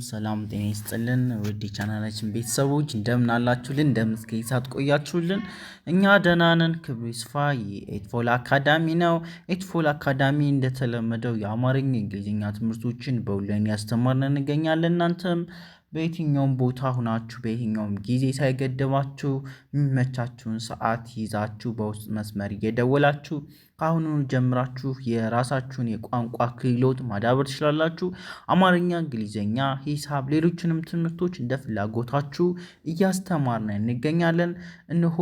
ሰላም ጤና ይስጥልን ውድ የቻናላችን ቤተሰቦች እንደምን አላችሁልን? እንደምን እስከ ሰዓት ቆያችሁልን? እኛ ደህና ነን። ክብሩ ይስፋ። የኤትፎል አካዳሚ ነው። ኤትፎል አካዳሚ እንደተለመደው የአማርኛ የእንግሊዝኛ ትምህርቶችን በኦንላይን ያስተማርን እንገኛለን። እናንተም በየትኛውም ቦታ ሁናችሁ በየትኛውም ጊዜ ሳይገደባችሁ የሚመቻችሁን ሰዓት ይዛችሁ በውስጥ መስመር እየደወላችሁ ከአሁኑ ጀምራችሁ የራሳችሁን የቋንቋ ክህሎት ማዳበር ትችላላችሁ። አማርኛ፣ እንግሊዝኛ፣ ሂሳብ፣ ሌሎችንም ትምህርቶች እንደ ፍላጎታችሁ እያስተማርን እንገኛለን። እነሆ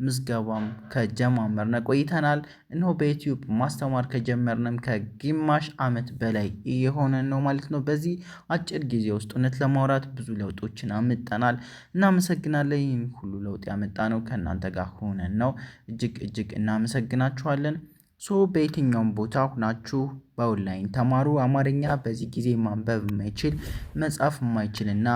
ምዝገባም ከጀማመርን ቆይተናል። እነሆ በዩቲዩብ ማስተማር ከጀመርንም ከግማሽ ዓመት በላይ እየሆነን ነው ማለት ነው። በዚህ አጭር ጊዜ ውስጥ እውነት ለማውራት ብዙ ለውጦችን አምጠናል። እናመሰግናለን። ይህን ሁሉ ለውጥ ያመጣነው ከእናንተ ጋር ሆነን ነው። እጅግ እናመሰግናችኋለን። በየትኛውም ቦታ ሁናችሁ በኦንላይን ተማሩ። አማርኛ በዚህ ጊዜ ማንበብ የማይችል መጻፍ የማይችልና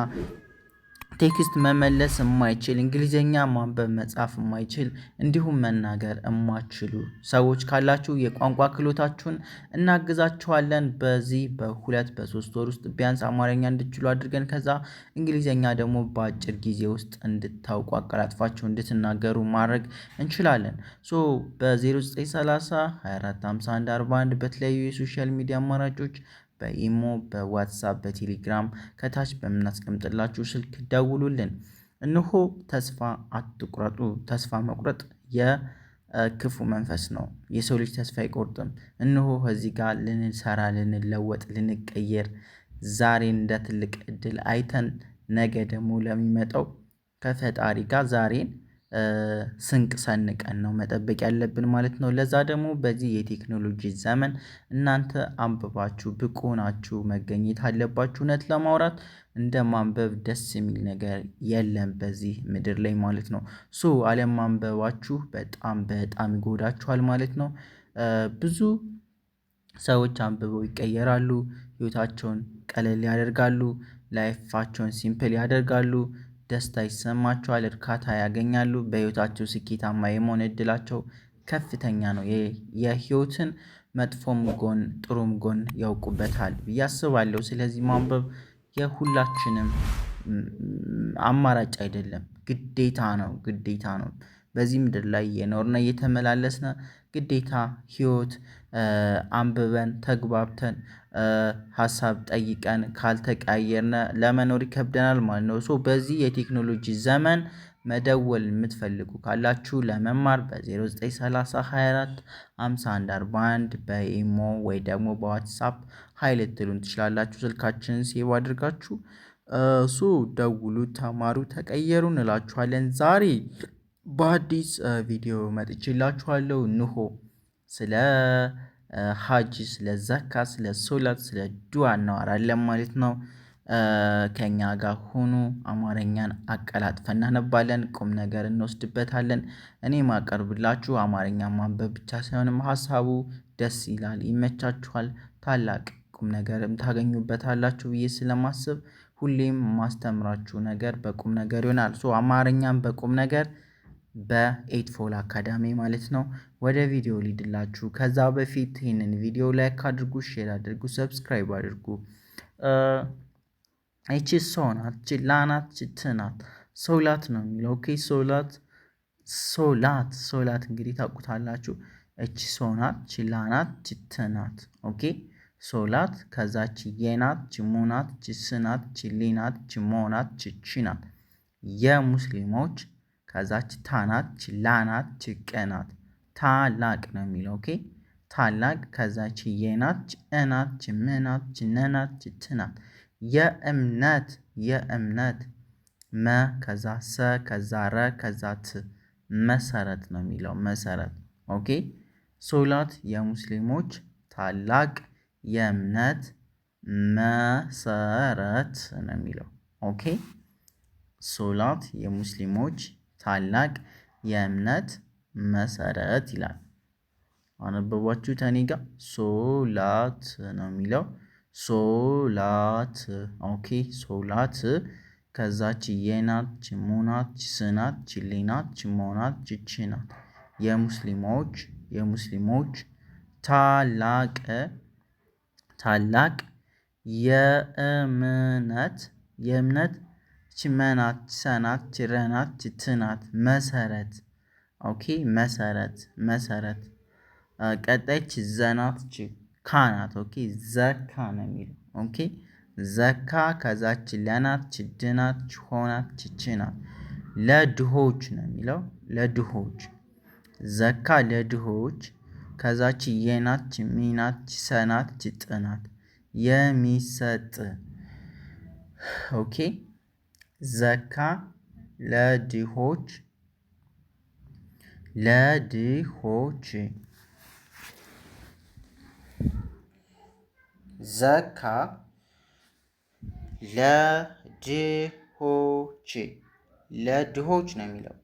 ቴክስት መመለስ የማይችል እንግሊዝኛ ማንበብ መጻፍ የማይችል እንዲሁም መናገር የማትችሉ ሰዎች ካላችሁ የቋንቋ ክህሎታችሁን እናግዛችኋለን። በዚህ በ2-3 ወር ውስጥ ቢያንስ አማርኛ እንድትችሉ አድርገን ከዛ እንግሊዝኛ ደግሞ በአጭር ጊዜ ውስጥ እንድታውቁ አቀላጥፋችሁ እንድትናገሩ ማድረግ እንችላለን። በ0930 2451 41 በተለያዩ የሶሻል ሚዲያ አማራጮች በኢሞ፣ በዋትሳፕ፣ በቴሌግራም ከታች በምናስቀምጥላችሁ ስልክ ደውሉልን። እነሆ ተስፋ አትቁረጡ። ተስፋ መቁረጥ የክፉ መንፈስ ነው። የሰው ልጅ ተስፋ አይቆርጥም። እነሆ እዚህ ጋር ልንሰራ፣ ልንለወጥ፣ ልንቀየር ዛሬን እንደ ትልቅ እድል አይተን ነገ ደግሞ ለሚመጣው ከፈጣሪ ጋር ዛሬን ስንቅ ሰንቀን ነው መጠበቅ ያለብን ማለት ነው። ለዛ ደግሞ በዚህ የቴክኖሎጂ ዘመን እናንተ አንብባችሁ ብቁ ሆናችሁ መገኘት አለባችሁ። እውነት ለማውራት እንደ ማንበብ ደስ የሚል ነገር የለም በዚህ ምድር ላይ ማለት ነው። አለማንበባችሁ በጣም ይጎዳችኋል ማለት ነው። ብዙ ሰዎች አንብበው ይቀየራሉ፣ ህይወታቸውን ቀለል ያደርጋሉ፣ ላይፋቸውን ሲምፕል ያደርጋሉ፣ ደስታ ይሰማቸዋል፣ እርካታ ያገኛሉ፣ በህይወታቸው ስኬታማ የመሆን እድላቸው ከፍተኛ ነው። የህይወትን መጥፎም ጎን ጥሩም ጎን ያውቁበታል ብዬ አስባለሁ። ስለዚህ ማንበብ የሁላችንም አማራጭ አይደለም፣ ግዴታ ነው። በዚህ ምድር ላይ የኖርነ እየተመላለስነ ግዴታ ህይወት አንብበን ተግባብተን ሀሳብ ጠይቀን ካልተቀያየርነ ለመኖር ይከብደናል ማለት ነው። በዚህ የቴክኖሎጂ ዘመን መደወል የምትፈልጉ ካላችሁ ለመማር በ0930 24 51 41 በኢሞ ወይ ደግሞ በዋትሳፕ ሀይል ልትሉን ትችላላችሁ። ስልካችንን ሴቭ አድርጋችሁ ደውሉ፣ ተማሩ፣ ተቀየሩ እንላችኋለን። ዛሬ በአዲስ ቪዲዮ መጥቼላችኋለሁ። እንሆ ስለ ሀጅ፣ ስለ ዘካ፣ ስለ ሶላት፣ ስለ ዱዓ እናወራለን ማለት ነው። ከኛ ጋር ሆኑ። አማርኛን አቀላጥፈን እናነባለን፣ ቁም ነገር እንወስድበታለን። እኔ ማቀርብላችሁ አማርኛ ማንበብ ብቻ ሳይሆንም ሀሳቡ ደስ ይላል፣ ይመቻችኋል፣ ታላቅ ቁም ነገርም ታገኙበታላችሁ ብዬ ስለማስብ ሁሌም ማስተምራችሁ ነገር በቁም ነገር ይሆናል። አማርኛም በቁም ነገር በኤትፎል አካዳሚ ማለት ነው። ወደ ቪዲዮ ሊድላችሁ ከዛ በፊት ይህንን ቪዲዮ ላይክ አድርጉ፣ ሼር አድርጉ፣ ሰብስክራይብ አድርጉ። እቺ ሶናት ችላናት ችትናት ሶላት ነው የሚለው። ኦኬ ሶላት እንግዲህ ታውቁታላችሁ። እቺ ሶናት ችላናት ችትናት። ኦኬ ሶላት ከዛች የናት ችሙናት ችስናት ችሊናት ችሞናት ችቺናት የሙስሊሞች ከዛች ታናት ችላናት ችቀናት ታላቅ ነው የሚለው። ኦኬ ታላቅ ከዛች የናት ጭናት ችምናት ችነናት ችትናት የእምነት መ ከዛ ሰ ከዛ ረ ከዛ ት መሰረት ነው የሚለው። መሰረት ኦኬ ሶላት የሙስሊሞች ታላቅ የእምነት መሰረት ነው የሚለው። ኦኬ ሶላት የሙስሊሞች ታላቅ የእምነት መሰረት ይላል። አነበባችሁት? እኔ ጋር ሶላት ነው የሚለው። ሶላት ኦኬ ሶላት ከዛች የናት ችሙናት ችስናት ችሊናት ችሞናት ችችናት የሙስሊሞች ታላቅ የእምነት የእምነት ችመናት ሰናት ችረናት ችትናት መሰረት ኦኬ መሰረት ቀጣይች ዘናት ካናት ኦኬ ዘካ ነው የሚለው ኦኬ ዘካ ከዛች ለናት ችድናት ችሆናት ችችናት ለድሆች ነው የሚለው ለድሆች ዘካ ለድሆች ከዛች የናት ሚናት ሰናት ችጥናት የሚሰጥ ኦኬ ዘካ ለድሆች ዘካ ለድሆች ነው የሚለው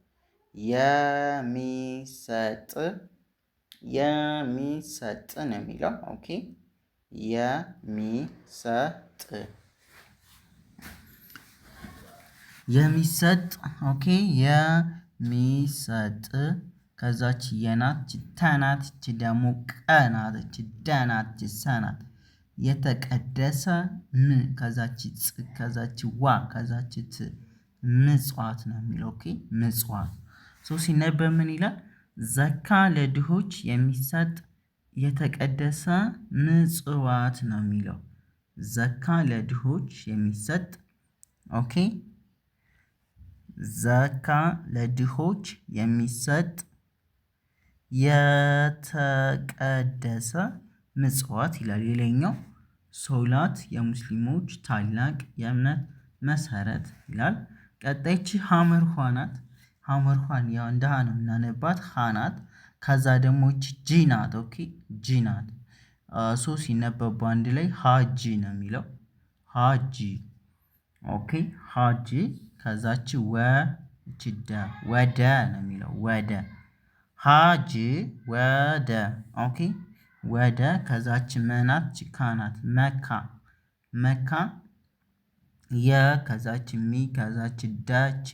የሚሰጥ ነው የሚለው ኦኬ የሚሰጥ ኦኬ የሚሰጥ ከዛች የናት ተናት ደግሞ ቀናት ደናት ሰናት የተቀደሰ ከዛች ዋ ከዛች ምጽዋት ነው የሚለው ኦኬ ምጽዋት ሲነበብ ምን ይላል? ዘካ ለድሆች የሚሰጥ የተቀደሰ ምጽዋት ነው የሚለው ዘካ ለድሆች የሚሰጥ ኦኬ ዘካ ለድሆች የሚሰጥ የተቀደሰ ምጽዋት ይላል። ሌላኛው ሶላት የሙስሊሞች ታላቅ የእምነት መሰረት ይላል። ቀጣይች ሐመርኋ ናት። ሐመርኋን ያው እንደ ሀ ነው የምናነባት ሀ ናት። ከዛ ደግሞ ጂ ናት። ኦኬ ጂ ናት። ሲነበብ አንድ ላይ ሀጂ ነው የሚለው ሀጂ ኦኬ ሀጂ ከዛች ወደ ነው የሚለው ወደ ሀጂ ወደ ኦኬ ወደ ከዛች መናት ካናት መካ ከዛች ሚ ከዛች ዳች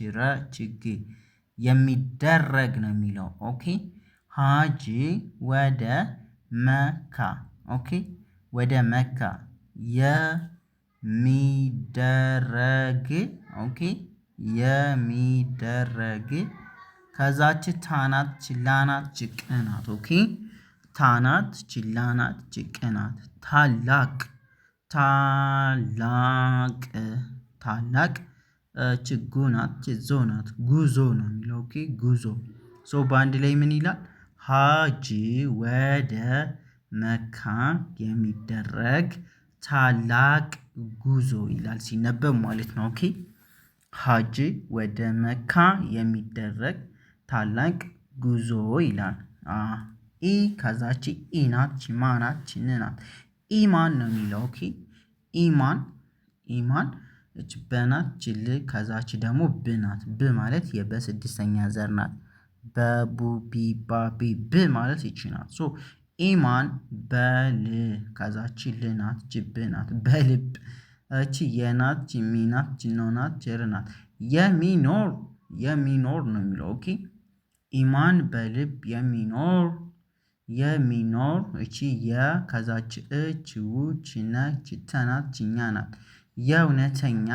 ችግ የሚደረግ ነው የሚለው ኦኬ ሀጂ ወደ መካ ኦኬ ወደ መካ የሚደረግ ኦኬ የሚደረግ ከዛች ታናት ችላናት ጭቅናት ኦኬ ታናት ችላናት ጭቅናት ታላቅ ችጎናት ችዞናት ጉዞ ነው የሚለው ኦኬ ጉዞ በአንድ ላይ ምን ይላል? ሀጂ ወደ መካ የሚደረግ ታላቅ ጉዞ ይላል ሲነበብ ማለት ነው። ኦኬ ሀጂ ወደ መካ የሚደረግ ታላቅ ጉዞ ይላል። ከዛች ኢናት ማናት ናት ኢማን ነው የሚለው ኦኬ ኢማን እች በናት ችል ከዛች ደግሞ ብናት ብ ማለት የበስድስተኛ ዘር ናት። በቡ ቢ ባ ቢ ብ ማለት ይችላል። ኢማን በል ከዛች ልናት ጅብናት በልብ እቺ የናት ጅሚናት ጅኖናት ጀርናት የሚኖር ነው የሚለው ኦኬ ኢማን በልብ የሚኖር እቺ ከዛች እች ውች ነች ተናት ችኛ ናት የእውነተኛ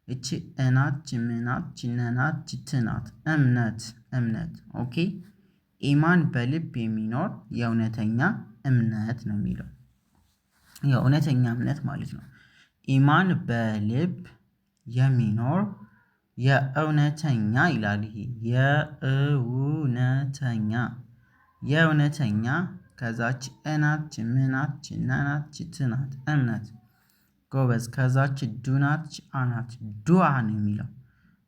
እቺ እናት ችምናት ችነናት ችትናት እምነት ኦኬ ኢማን በልብ የሚኖር የእውነተኛ እምነት ነው የሚለው የእውነተኛ እምነት ማለት ነው። ኢማን በልብ የሚኖር የእውነተኛ ይላል። ይሄ የእውነተኛ ከዛች እናት ችምናት ችናናት ችትናት እምነት ጎበዝ ከዛች ዱናት አናት ዱአ ነው የሚለው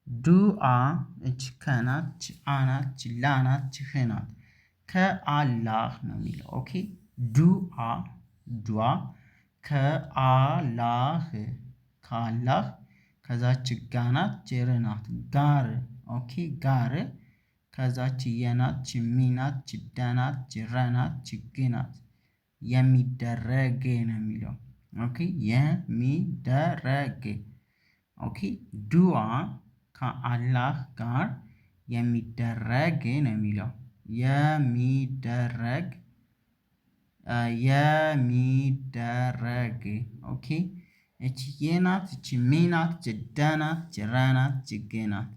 ዱአ እች ከናት አናት ላናት ችህናት ከአላህ ነው የሚለው ኦኬ ዱአ ከአላህ ከዛች ጋናት ጀርናት ጋር ኦኬ ጋር ከዛች የናት ችሚናት ችዳናት ጅረናት ችግናት የሚደረግ ነው የሚለው ኦኬ የሚደረግ ኦኬ ዱአ ከአላህ ጋር የሚደረግ ነው የሚለው የሚደረግ የሚደረግ ኦኬ። እቺ የናት እቺ ሜናት እቺ ደናት እቺ ረናት እቺ ግናት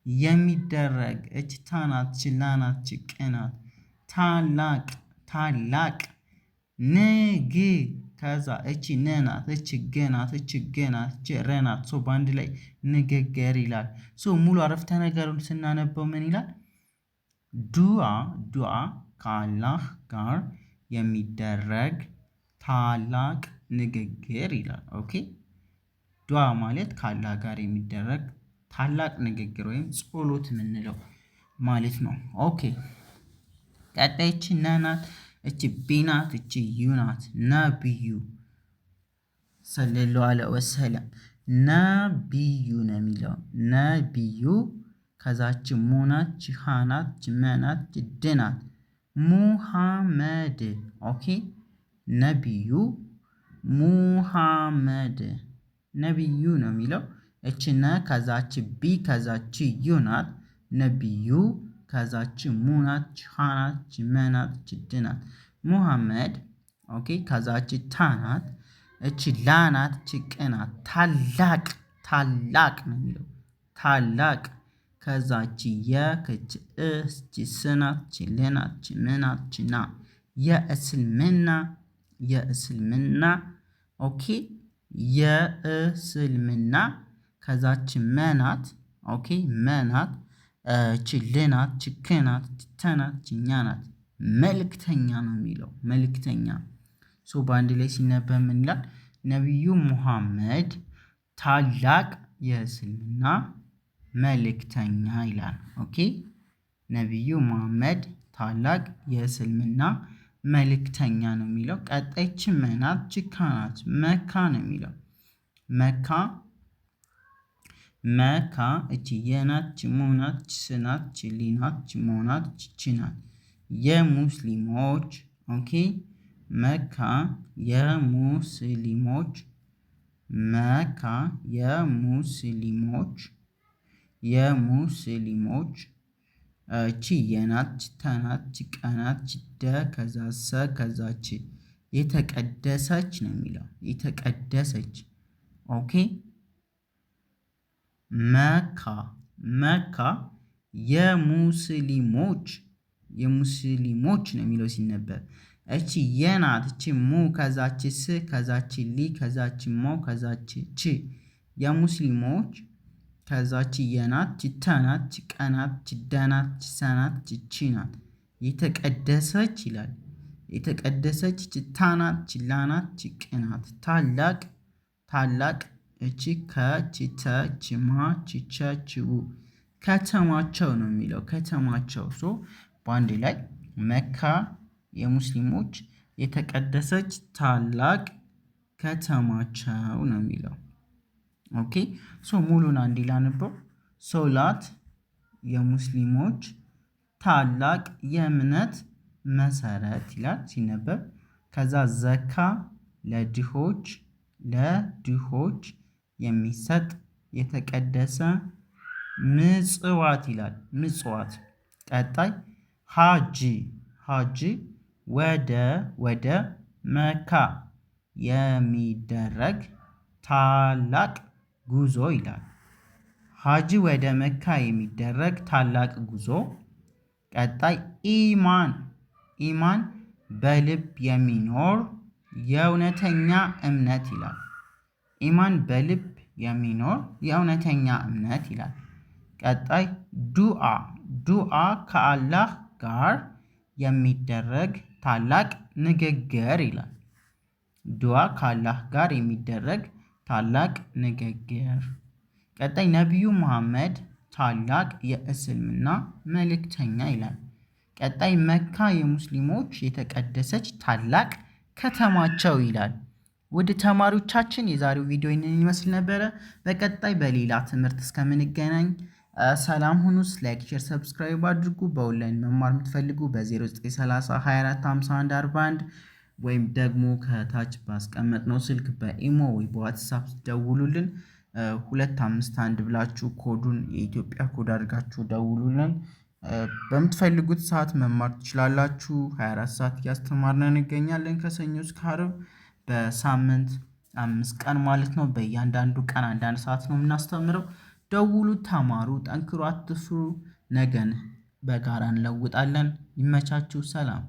የሚደረግ እቺ ታናት እቺ ላናት እቺ ቅናት ታላቅ ታላቅ ንግ ከዛ እቺ ነናት እቺ ገናት እቺ ገናት እቺ ረናት ሶ በአንድ ላይ ንግግር ይላል። ሶ ሙሉ አረፍተ ነገሩን ስናነበው ምን ይላል? ዱዓ ከአላህ ጋር የሚደረግ ታላቅ ንግግር ይላል። ኦኬ ዱዓ ማለት ከአላህ ጋር የሚደረግ ታላቅ ንግግር ወይም ጸሎት የምንለው ማለት ነው። ኦኬ ቀጣይ እቺ ነናት እቺ ቢናት እቺ ዩናት ነብዩ ሰለላሁ ዐለይሂ ወሰለም ነብዩ ነው የሚለው ነብዩ ከዛች ሙናት ሃናት መናት ድናት ሙሐመድ ኦኬ ነብዩ ሙሐመድ ነብዩ ነው የሚለው እችነ ከዛች ቢ ከዛች ዩናት ነብዩ ከዛች ሙናት ሃናት መናት ድናት ሙሐመድ ኦኬ ከዛች ታናት እቺ ላናት እቺ ቅናት ታላቅ ታላቅ ነው የሚለው ታላቅ ከዛች የከች እቺ ስናት እቺ ለናት እቺ ምናት እቺ ና የእስልምና ኦኬ የእስልምና ከዛች መናት ኦኬ መናት እቺ ልናት እቺ ክናት እቺ ተናት እቺ ኛናት መልእክተኛ ነው የሚለው መልእክተኛ ሶ በአንድ ላይ ሲነበብ ምን ይላል? ነብዩ ሙሐመድ ታላቅ የእስልምና መልእክተኛ ይላል። ኦኬ ነብዩ ሙሐመድ ታላቅ የእስልምና መልእክተኛ ነው የሚለው። ቀጣይች መናት ችካናት መካ ነው የሚለው መካ እቺ የናት ሞናት ስናት ሊናት ሞናት ችናት የሙስሊሞች ኦኬ መካ የሙስሊሞች እቺ የናት ተናት ቀናት ደ ከዛ ሰ ከዛች የተቀደሰች ነው የሚለው የተቀደሰች ኦኬ መካ የሙስሊሞች ነው የሚለው ሲነበብ እቺ የናት እቺ ሙ ከዛች ስ ከዛች ሊ ከዛች ሞ ከዛች ች የሙስሊሞች ከዛች የናት ተናት ቀናት ደናት ሰናት ቺ ናት የተቀደሰች ይላል። የተቀደሰች ታናት ላናት ቅናት ታላቅ እቺ ችማ ችቸችው ከተማቸው ነው የሚለው ከተማቸው ሶ በአንድ ላይ መካ የሙስሊሞች የተቀደሰች ታላቅ ከተማቸው ነው የሚለው። ኦኬ ሶ ሙሉን አንድ ላንበው። ሶላት የሙስሊሞች ታላቅ የእምነት መሰረት ይላል ሲነበብ። ከዛ ዘካ ለድሆች የሚሰጥ የተቀደሰ ምጽዋት ይላል ምጽዋት። ቀጣይ ሀጂ ወደ መካ የሚደረግ ታላቅ ጉዞ ይላል። ሀጂ ወደ መካ የሚደረግ ታላቅ ጉዞ። ቀጣይ ኢማን በልብ የሚኖር የእውነተኛ እምነት ይላል። ኢማን በልብ የሚኖር የእውነተኛ እምነት ይላል። ቀጣይ ዱዓ ከአላህ ጋር የሚደረግ ታላቅ ንግግር ይላል። ዱዓ ከአላህ ጋር የሚደረግ ታላቅ ንግግር። ቀጣይ ነብዩ መሐመድ ታላቅ የእስልምና መልእክተኛ ይላል። ቀጣይ መካ የሙስሊሞች የተቀደሰች ታላቅ ከተማቸው ይላል። ውድ ተማሪዎቻችን የዛሬው ቪዲዮ ይህንን ይመስል ነበረ። በቀጣይ በሌላ ትምህርት እስከምንገናኝ ሰላም ሁኑ። ላይክ፣ ሼር፣ ሰብስክራይብ አድርጉ። በኦንላይን መማር የምትፈልጉ በ0930 24 51 41 ወይም ደግሞ ከታች ባስቀመጥነው ስልክ በኢሞ ወይ በዋትሳፕ ደውሉልን። 251 ብላችሁ ኮዱን የኢትዮጵያ ኮድ አድርጋችሁ ደውሉልን። በምትፈልጉት ሰዓት መማር ትችላላችሁ። 24 ሰዓት እያስተማርን እንገኛለን ከሰኞ እስከ ዓርብ በሳምንት 5 ቀን ማለት ነው። በእያንዳንዱ ቀን አንዳንድ ሰዓት ነው የምናስተምረው። ደውሉ፣ ተማሩ፣ ጠንክሩ፣ አትፍሩ። ነገን በጋራ እንለውጣለን። ይመቻችሁ። ሰላም